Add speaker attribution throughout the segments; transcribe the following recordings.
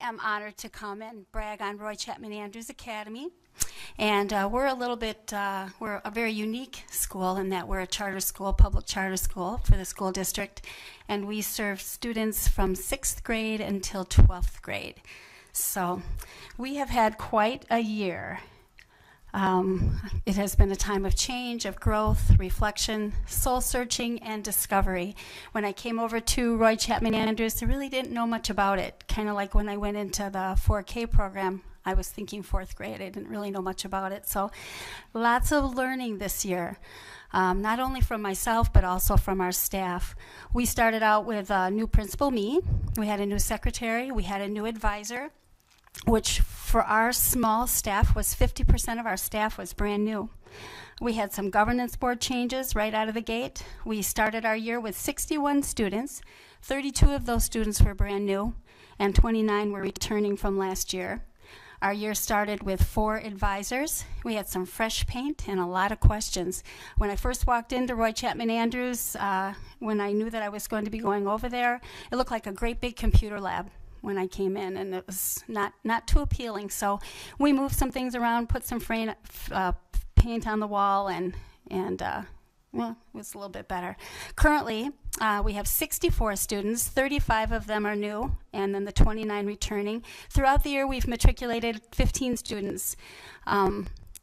Speaker 1: am honored to come and brag on Roy Chapman Andrews Academy. And we're a very unique school in that we're a charter school, public charter school for the school district, and we serve students from 6th grade until 12th grade. So we have had quite a year. It has been a time of change, of growth, reflection, soul-searching, and discovery. When I came over to Roy Chapman Andrews, I really didn't know much about it. Kind of like when I went into the 4K program, I was thinking 4th grade. I didn't really know much about it. So lots of learning this year, not only from myself, but also from our staff. We started out with a new principal, me. We had a new secretary. We had a new advisor, which for our small staff was 50% of our staff was brand new. We had some governance board changes right out of the gate. We started our year with 61 students. 32 of those students were brand new, and 29 were returning from last year. Our year started with 4 advisors. We had some fresh paint and a lot of questions. When I first walked into Roy Chapman Andrews, when I knew that I was going to be going over there, it looked like a great big computer lab when I came in, and it was not too appealing. So we moved some things around, put some paint on the wall, and well, it was a little bit better. Currently, we have 64 students. 35 of them are new, and then the 29 returning. Throughout the year, we've matriculated 15 students.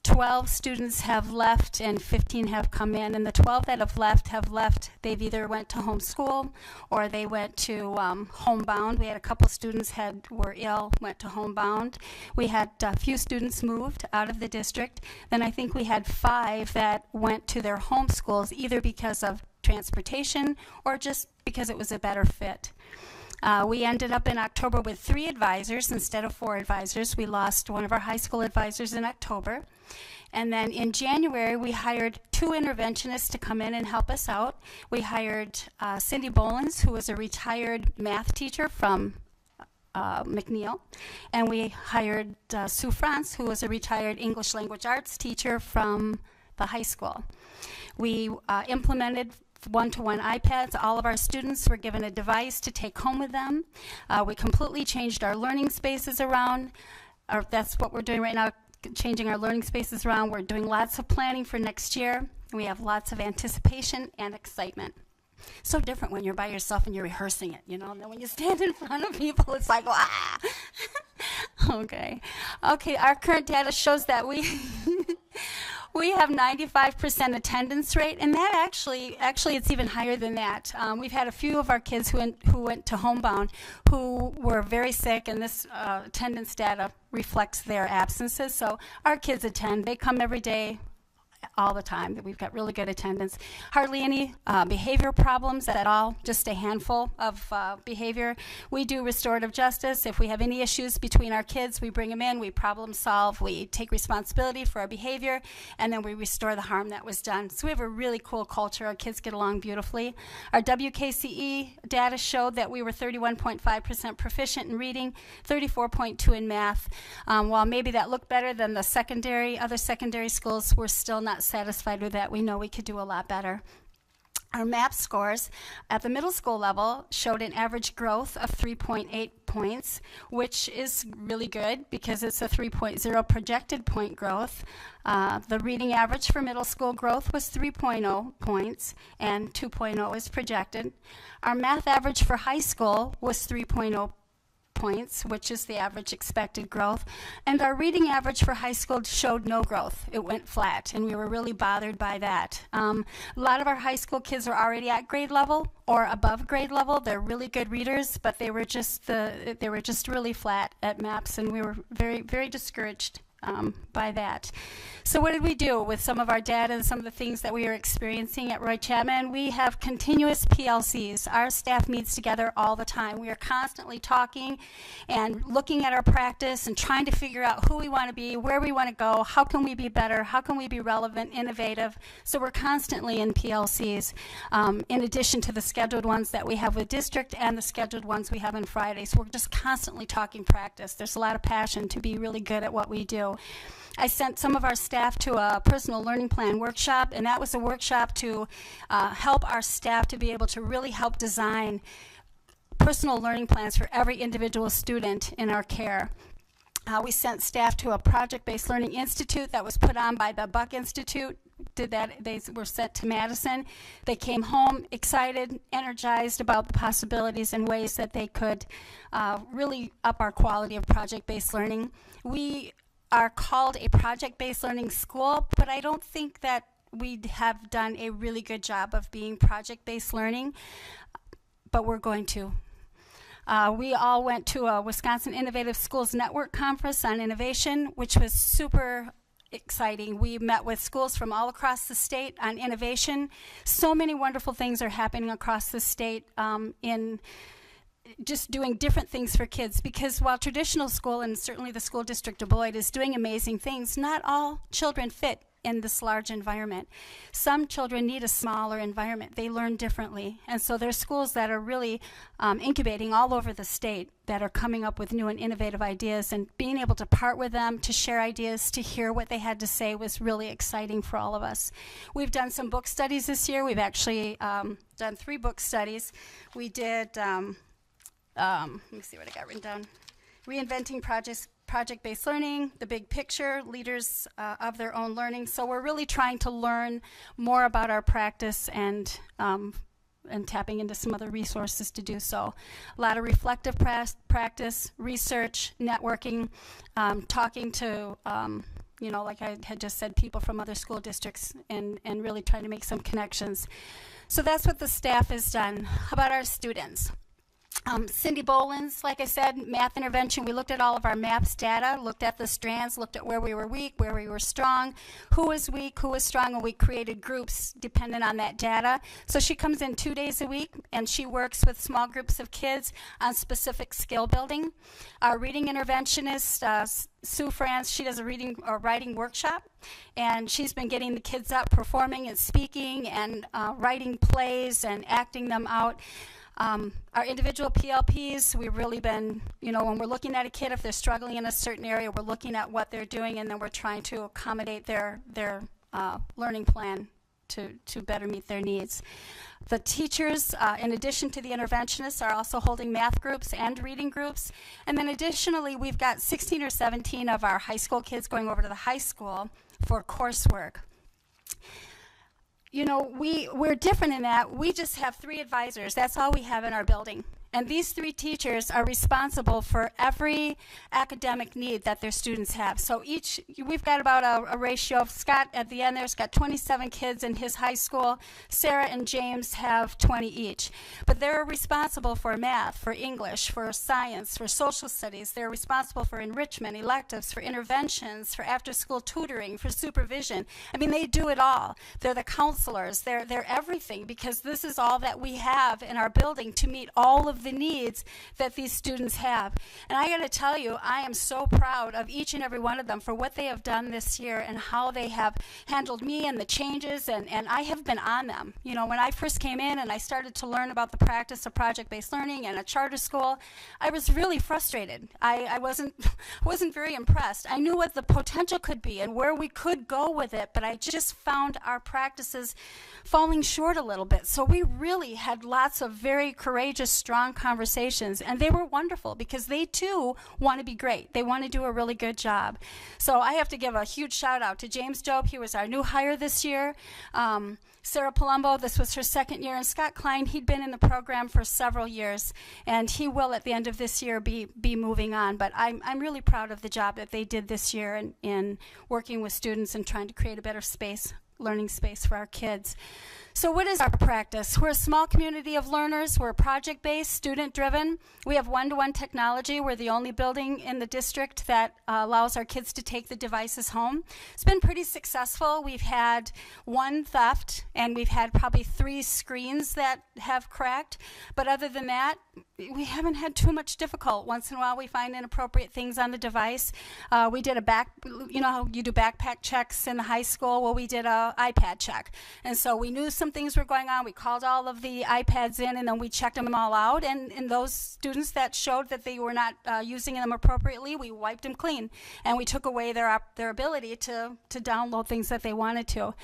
Speaker 1: 12 students have left and 15 have come in, and the 12 that have left, they've either went to homeschool or they went to homebound. We had a couple students were ill, went to homebound. We had a few students moved out of the district. Then I think we had 5 that went to their home schools, either because of transportation or just because it was a better fit. We ended up in October with 3 advisors instead of 4 advisors. We lost one of our high school advisors in October. And then in January, we hired 2 interventionists to come in and help us out. We hired Cindy Bolins, who was a retired math teacher from McNeil. And we hired Sue France, who was a retired English language arts teacher from the high school. We implemented one-to-one iPads. All of our students were given a device to take home with them. We completely changed our learning spaces around. That's what we're doing right now, changing our learning spaces around. We're doing lots of planning for next year. We have lots of anticipation and excitement. So different when you're by yourself and you're rehearsing it, you know, and then when you stand in front of people, it's like, ah! Okay, our current data shows that we have 95% attendance rate, and that actually it's even higher than that. We've had a few of our kids who went to homebound who were very sick, and this attendance data reflects their absences. So our kids attend. They come every day, all the time. We've got really good attendance. Hardly any behavior problems at all, just a handful of behavior. We do restorative justice. If we have any issues between our kids, we bring them in, we problem solve, we take responsibility for our behavior, and then we restore the harm that was done. So we have a really cool culture. Our kids get along beautifully. Our WKCE data showed that we were 31.5% proficient in reading, 34.2 in math. While maybe that looked better than the other secondary schools, we're still not satisfied with that. We know we could do a lot better. Our MAP scores at the middle school level showed an average growth of 3.8 points, which is really good because it's a 3.0 projected point growth. The reading average for middle school growth was 3.0 points, and 2.0 is projected. Our math average for high school was 3.0 points, which is the average expected growth, and our reading average for high school showed no growth. It went flat, and we were really bothered by that. A lot of our high school kids are already at grade level or above grade level. They're really good readers, but they were just really flat at MAPS, and we were very, very discouraged by that. So what did we do with some of our data and some of the things that we are experiencing at Roy Chapman? We have continuous PLCs. Our staff meets together all the time. We are constantly talking and looking at our practice and trying to figure out who we want to be, where we want to go, how can we be better, how can we be relevant, innovative. So we're constantly in PLCs, in addition to the scheduled ones that we have with district and the scheduled ones we have on Fridays. So we're just constantly talking practice. There's a lot of passion to be really good at what we do. I sent some of our staff to a personal learning plan workshop, and that was a workshop to help our staff to be able to really help design personal learning plans for every individual student in our care. We sent staff to a project-based learning institute that was put on by the Buck Institute. They were sent to Madison. They came home excited, energized about the possibilities and ways that they could really up our quality of project-based learning. We are called a project-based learning school, but I don't think that we have done a really good job of being project-based learning, but we're going to. We all went to a Wisconsin Innovative Schools Network conference on innovation, which was super exciting. We met with schools from all across the state on innovation. So many wonderful things are happening across the state in just doing different things for kids, because while traditional school, and certainly the School District of Beloit, is doing amazing things, not all children fit in this large environment. Some children need a smaller environment. They learn differently. And so there's schools that are really incubating all over the state that are coming up with new and innovative ideas, and being able to part with them, to share ideas, to hear what they had to say was really exciting for all of us. We've done some book studies this year. We've actually done 3 book studies. We did, let me see what I got written down. Reinventing Project-Based Learning, The Big Picture, Leaders of Their Own Learning. So we're really trying to learn more about our practice and tapping into some other resources to do so. A lot of reflective practice, research, networking, talking to, like I had just said, people from other school districts, and really trying to make some connections. So that's what the staff has done. How about our students? Cindy Boland's, like I said, math intervention. We looked at all of our MAPS data, looked at the strands, looked at where we were weak, where we were strong, who was weak, who was strong, and we created groups dependent on that data. So she comes in 2 days a week, and she works with small groups of kids on specific skill building. Our reading interventionist, Sue France, she does a reading or writing workshop, and she's been getting the kids up performing and speaking and writing plays and acting them out. Our individual PLPs, we've really been, when we're looking at a kid, if they're struggling in a certain area, we're looking at what they're doing, and then we're trying to accommodate their learning plan to better meet their needs. The teachers, in addition to the interventionists, are also holding math groups and reading groups. And then additionally, we've got 16 or 17 of our high school kids going over to the high school for coursework. We're different in that we just have 3 advisors. That's all we have in our building. And these 3 teachers are responsible for every academic need that their students have. So we've got about a ratio of Scott at the end there's got 27 kids in his high school. Sarah and James have 20 each. But they're responsible for math, for English, for science, for social studies. They're responsible for enrichment, electives, for interventions, for after-school tutoring, for supervision. I mean, they do it all. They're the counselors. They're everything, because this is all that we have in our building to meet all of the needs that these students have. And I got to tell you, I am so proud of each and every one of them for what they have done this year and how they have handled me and the changes, and I have been on them. When I first came in and I started to learn about the practice of project-based learning and a charter school, I was really frustrated. I wasn't very impressed. I knew what the potential could be and where we could go with it, but I just found our practices falling short a little bit. So we really had lots of very courageous, strong conversations, and they were wonderful because they too want to be great. They want to do a really good job. So I have to give a huge shout out to James Jobe. He was our new hire this year. Sarah Palumbo, this was her 2nd year, and Scott Klein, he'd been in the program for several years, and he will at the end of this year be moving on. But I'm really proud of the job that they did this year in working with students and trying to create a better learning space for our kids. So what is our practice? We're a small community of learners. We're project-based, student-driven. We have one-to-one technology. We're the only building in the district that allows our kids to take the devices home. It's been pretty successful. We've had 1 theft, and we've had probably 3 screens that have cracked. But other than that, we haven't had too much difficult. Once in a while, we find inappropriate things on the device. We did how you do backpack checks in the high school? Well, we did an iPad check. And so we knew some things were going on. We called all of the iPads in, and then we checked them all out. And those students that showed that they were not using them appropriately, we wiped them clean. And we took away their ability to download things that they wanted to.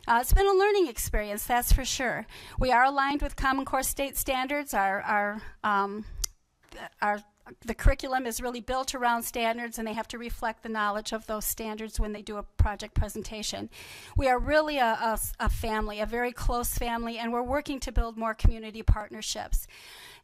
Speaker 1: It's been a learning experience, that's for sure. We are aligned with Common Core state standards. The curriculum is really built around standards, and they have to reflect the knowledge of those standards when they do a project presentation. We are really a family, a very close family, and we're working to build more community partnerships.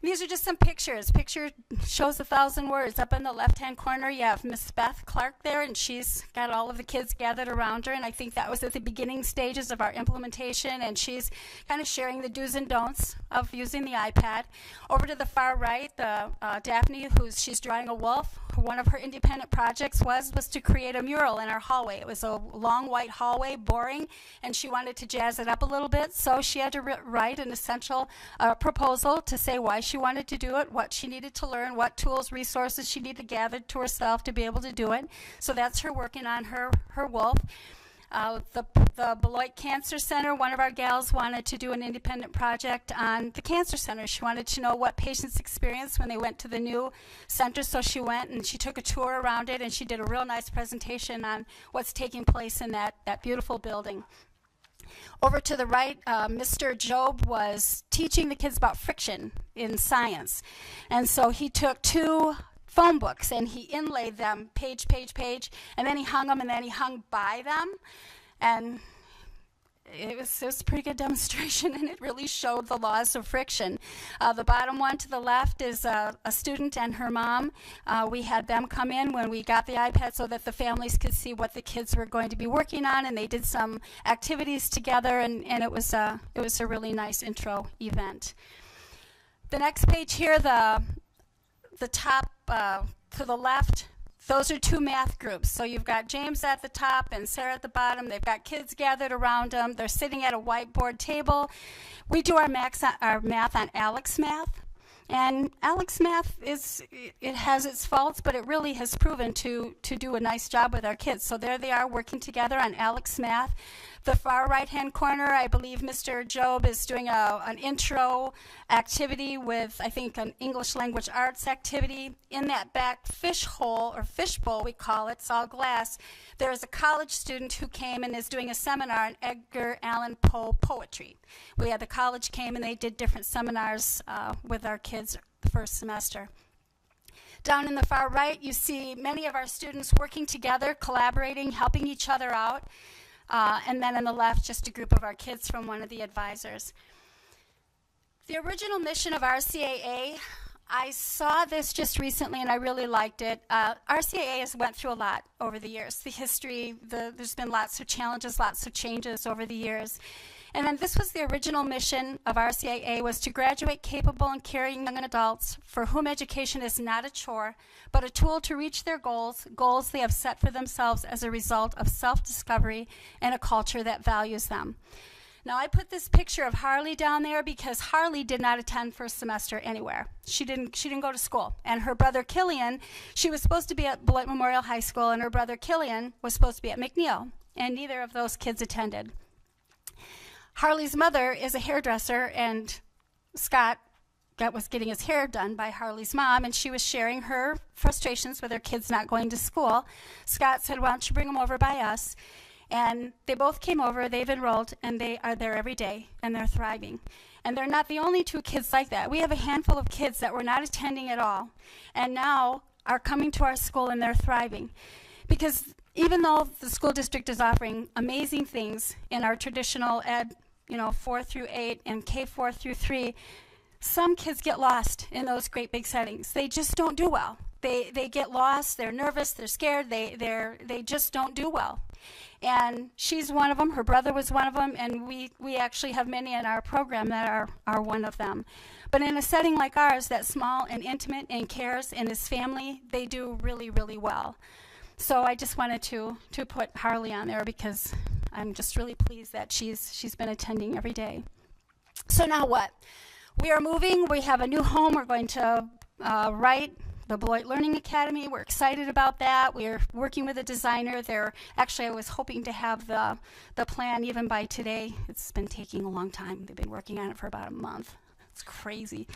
Speaker 1: These are just some pictures. Picture shows 1,000 words. Up in the left-hand corner, you have Miss Beth Clark there, and she's got all of the kids gathered around her, and I think that was at the beginning stages of our implementation, and she's kind of sharing the do's and don'ts of using the iPad. Over to the far right, Daphne, she's drawing a wolf. One of her independent projects was to create a mural in our hallway. It was a long white hallway, boring, and she wanted to jazz it up a little bit, so she had to write an essential proposal to say why she wanted to do it, what she needed to learn, what tools, resources she needed to gather to herself to be able to do it. So that's her working on her wolf. The Beloit Cancer Center, one of our gals wanted to do an independent project on the Cancer Center. She wanted to know what patients experienced when they went to the new center, so she went and she took a tour around it, and she did a real nice presentation on what's taking place in that beautiful building. Over to the right, Mr. Job was teaching the kids about friction in science. And so he took 2 phone books and he inlaid them page, and then he hung them, and then he hung by them. And it was a pretty good demonstration, and it really showed the laws of friction. The bottom one to the left is a student and her mom. We had them come in when we got the iPad so that the families could see what the kids were going to be working on, and they did some activities together, and it was a really nice intro event. The next page here, the top to the left, those are 2 math groups. So you've got James at the top and Sarah at the bottom. They've got kids gathered around them. They're sitting at a whiteboard table. We do our math on Alex Math. And Alex Math it has its faults, but it really has proven to do a nice job with our kids. So there they are working together on Alex Math. The far right-hand corner, I believe Mr. Job is doing an intro activity with, I think, an English language arts activity. In that back fish hole, or fishbowl we call it, it's all glass, there is a college student who came and is doing a seminar on Edgar Allan Poe poetry. We had the college came and they did different seminars with our kids the first semester. Down in the far right, you see many of our students working together, collaborating, helping each other out. And then on the left, just a group of our kids from one of the advisors. The original mission of RCAA, I saw this just recently and I really liked it. RCAA has went through a lot over the years. The history, there's been lots of challenges, lots of changes over the years. And then this was the original mission of RCAA, was to graduate capable and caring young adults for whom education is not a chore, but a tool to reach their goals they have set for themselves as a result of self-discovery and a culture that values them. Now, I put this picture of Harley down there because Harley did not attend first semester anywhere. She didn't go to school. And her brother Killian, she was supposed to be at Beloit Memorial High School, and her brother Killian was supposed to be at McNeil, and neither of those kids attended. Harley's mother is a hairdresser, and Scott was getting his hair done by Harley's mom, and she was sharing her frustrations with her kids not going to school. Scott said, "Why don't you bring them over by us?" And they both came over, they've enrolled, and they are there every day, and they're thriving. And they're not the only 2 kids like that. We have a handful of kids that were not attending at all, and now are coming to our school, and they're thriving. Because even though the school district is offering amazing things in our traditional ed, 4 through 8 and K4 through 3, some kids get lost in those great big settings. They just don't do well. They get lost, they're nervous, they're scared, they just don't do well. And she's one of them, her brother was one of them, and we actually have many in our program that are one of them. But in a setting like ours, that's small and intimate and cares, and his family, they do really, really well. So I just wanted to put Harley on there because I'm just really pleased that she's been attending every day. So now what? We are moving. We have a new home. We're going to write the Beloit Learning Academy. We're excited about that. We're working with a designer. Actually, I was hoping to have the plan even by today. It's been taking a long time. They've been working on it for about a month. It's crazy.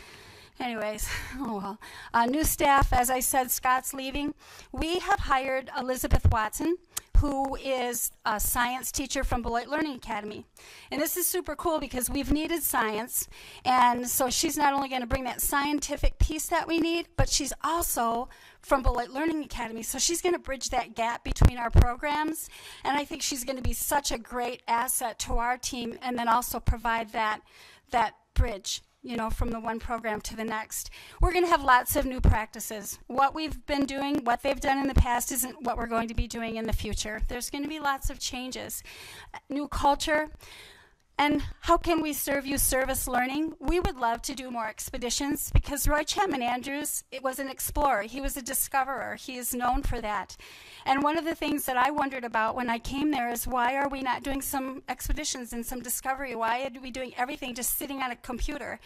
Speaker 1: Anyways, oh well. New staff, as I said, Scott's leaving. We have hired Elizabeth Watson, who is a science teacher from Beloit Learning Academy. And this is super cool because we've needed science, and so she's not only going to bring that scientific piece that we need, but she's also from Beloit Learning Academy, so she's going to bridge that gap between our programs, and I think she's going to be such a great asset to our team, and then also provide that bridge, you know, from the one program to the next. We're going to have lots of new practices. What we've been doing, what they've done in the past isn't what we're going to be doing in the future. There's going to be lots of changes. New culture. And how can we serve you service learning? We would love to do more expeditions because Roy Chapman Andrews, it was an explorer. He was a discoverer. He is known for that. And one of the things that I wondered about when I came there is, why are we not doing some expeditions and some discovery? Why are we doing everything just sitting on a computer?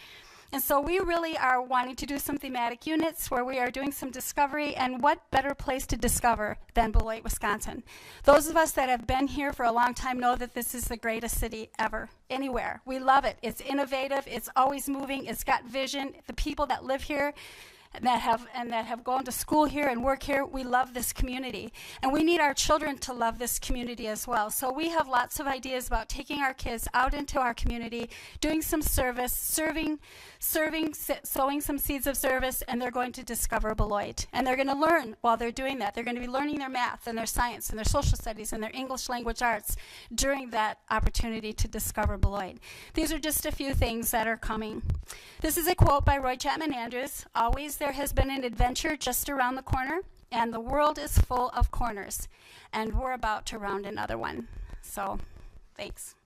Speaker 1: And so we really are wanting to do some thematic units where we are doing some discovery, and what better place to discover than Beloit, Wisconsin? Those of us that have been here for a long time know that this is the greatest city ever, anywhere. We love it. It's innovative. It's always moving. It's got vision. The people that live here that have gone to school here and work here, we love this community. And we need our children to love this community as well. So we have lots of ideas about taking our kids out into our community, doing some service, sowing some seeds of service, and they're going to discover Beloit. And they're going to learn while they're doing that. They're going to be learning their math and their science and their social studies and their English language arts during that opportunity to discover Beloit. These are just a few things that are coming. This is a quote by Roy Chapman Andrews. Always there has been an adventure just around the corner, and the world is full of corners, and we're about to round another one. So, thanks.